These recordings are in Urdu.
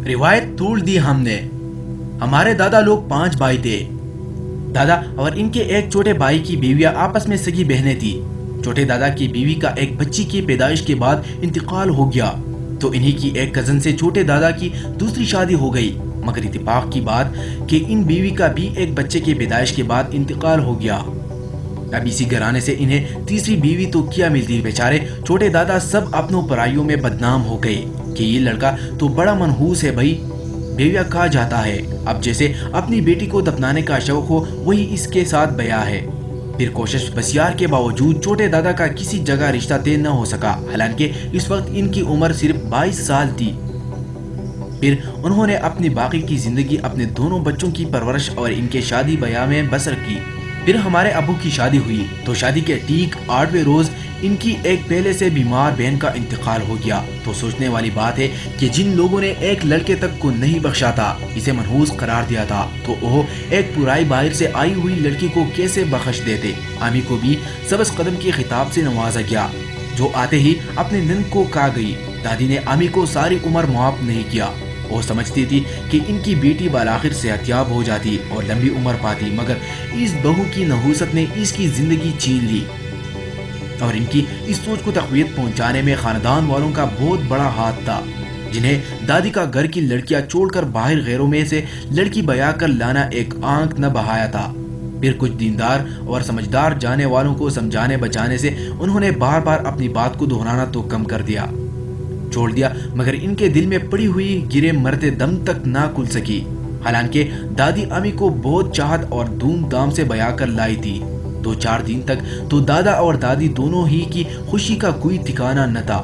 روایت توڑ دی ہم نے۔ ہمارے دادا لوگ 5 بھائی تھے۔ دادا اور ان کے ایک چھوٹے بھائی کی بیویاں آپس میں سگی بہنیں تھی۔ چھوٹے دادا کی بیوی کا ایک بچی کی پیدائش کے بعد انتقال ہو گیا تو انہی کی ایک کزن سے چھوٹے دادا کی دوسری شادی ہو گئی، مگر اتفاق کی بات کہ ان بیوی کا بھی ایک بچے کی پیدائش کے بعد انتقال ہو گیا۔ اب اسی گھرانے سے انہیں تیسری بیوی تو کیا ملتی۔ بیچارے چھوٹے دادا سب اپنوں پرائیوں میں بدنام ہو گئے کہ یہ لڑکا تو بڑا منحوس ہے بھائی، بیویا کہا جاتا ہے۔ اب جیسے اپنی بیٹی کو دفنانے کا شوق ہو وہی اس کے ساتھ بیاہ ہے۔ پھر کوشش بسیار کے باوجود چھوٹے دادا کا کسی جگہ رشتہ طے نہ ہو سکا، حالانکہ اس وقت ان کی عمر صرف 22 سال تھی۔ پھر انہوں نے اپنی باقی کی زندگی اپنے دونوں بچوں کی پرورش اور ان کے شادی بیاہ میں بسر کی۔ پھر ہمارے ابو کی شادی ہوئی تو شادی کے ٹھیک 8ویں روز ان کی ایک پہلے سے بیمار بہن کا انتقال ہو گیا۔ تو سوچنے والی بات ہے کہ جن لوگوں نے ایک لڑکے تک کو نہیں بخشا تھا، اسے منحوس قرار دیا تھا، تو وہ ایک پرائی باہر سے آئی ہوئی لڑکی کو کیسے بخش دیتے۔ آمی کو بھی سبز قدم کے خطاب سے نوازا گیا، جو آتے ہی اپنے نند کو کہا گئی۔ دادی نے آمی کو ساری عمر معاف نہیں کیا۔ وہ سمجھتی تھی کہ ان کی بیٹی بالآخر صحت یاب ہو جاتی اور لمبی عمر پاتی، مگر اس بہو کی نحوست نے اس کی زندگی چھین لی، اور ان کی اس سوچ کو تقویت پہنچانے میں خاندان والوں کا بہت بڑا ہاتھ تھا، جنہیں دادی کا گھر کی لڑکیاں چھوڑ کر باہر غیروں میں سے لڑکی بیاہ کر لانا ایک آنکھ نہ بہایا تھا۔ پھر کچھ دیندار اور سمجھدار جانے والوں کو سمجھانے بچانے سے انہوں نے بار بار اپنی بات کو دہرانا تو کم کر دیا، چھوڑ دیا، مگر ان کے دل میں پڑی ہوئی گرے مرتے دم تک نہ کھل سکی۔ حالانکہ دادی امی کو بہت چاہت اور دھوم دھام سے بیاہ کر لائی تھی۔ 2-4 دن تک تو دادا اور دادی دونوں ہی کی خوشی کا کوئی ٹھکانہ نہ تھا۔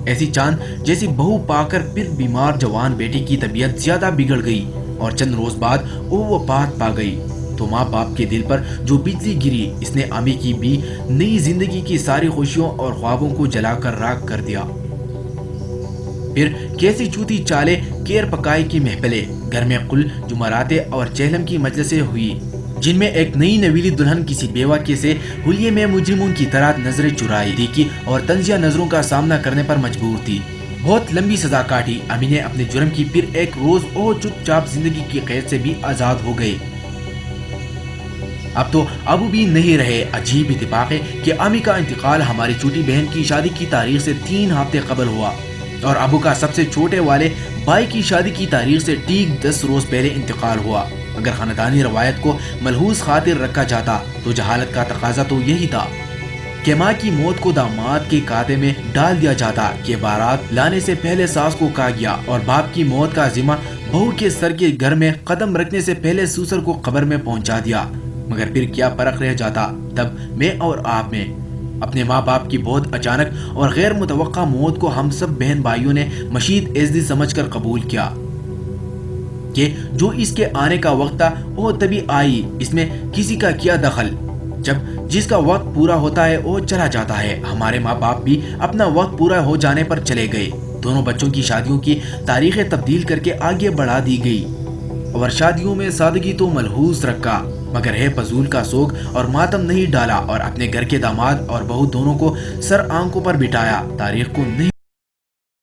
ایسی چاند جیسی بہو پا کر پھر بیمار جوان بیٹی کی طبیعت زیادہ بگڑ گئی اور چند روز بعد وہ وفات پا گئی، تو ماں باپ کے دل پر جو بجلی گری، اس نے امی کی بھی نئی زندگی کی ساری خوشیوں اور خوابوں کو جلا کر راکھ کر دیا۔ پھر کیسی چوتی چالے کیر پکائی کی محفلیں، گھر میں قل جمعراتیں اور چہلم کی مجلسیں ہوئی، جن میں ایک نئی نویلی دلہن کسی بیوہ کے سے حلیے میں مجرموں کی طرح نظریں چرائی تھی اور طنزیہ نظروں کا سامنا کرنے پر مجبور تھی۔ بہت لمبی سزا کاٹی، امی نے اپنے جرم کی، پھر ایک روز وہ چپ چاپ زندگی کی قید سے بھی آزاد ہو گئے۔ اب تو ابو بھی نہیں رہے۔ عجیب اتفاق ہے کہ امی کا انتقال ہماری چھوٹی بہن کی شادی کی تاریخ سے 3 ہفتے قبل ہوا، اور ابو کا سب سے چھوٹے والے بھائی کی شادی کی تاریخ سے ٹھیک 10 روز پہلے انتقال ہوا۔ اگر خاندانی روایت کو ملحوظ خاطر رکھا جاتا تو جہالت کا تقاضا تو یہی تھا کہ ماں کی موت کو داماد کے کاتے میں ڈال دیا جاتا، کہ بارات لانے سے پہلے ساس کو کہا گیا، اور باپ کی موت کا ذمہ بہو کے سر کے گھر میں قدم رکھنے سے پہلے سسر کو قبر میں پہنچا دیا۔ مگر پھر کیا فرق رہ جاتا تب میں اور آپ میں؟ اپنے ماں باپ کی بہت اچانک اور غیر متوقع موت کو ہم سب بہن بھائیوں نے مشیت عزتی سمجھ کر قبول کیا کہ جو اس کے آنے کا وقت تھا وہ تبھی آئی، اس میں کسی کا کیا دخل۔ جب جس کا وقت پورا ہوتا ہے وہ چلا جاتا ہے۔ ہمارے ماں باپ بھی اپنا وقت پورا ہو جانے پر چلے گئے۔ دونوں بچوں کی شادیوں کی تاریخیں تبدیل کر کے آگے بڑھا دی گئی، اور شادیوں میں سادگی تو ملحوظ رکھا، مگر ہے فضول کا سوگ اور ماتم نہیں ڈالا، اور اپنے گھر کے داماد اور بہو دونوں کو سر آنکھوں پر بٹھایا، تاریخ کو نہیں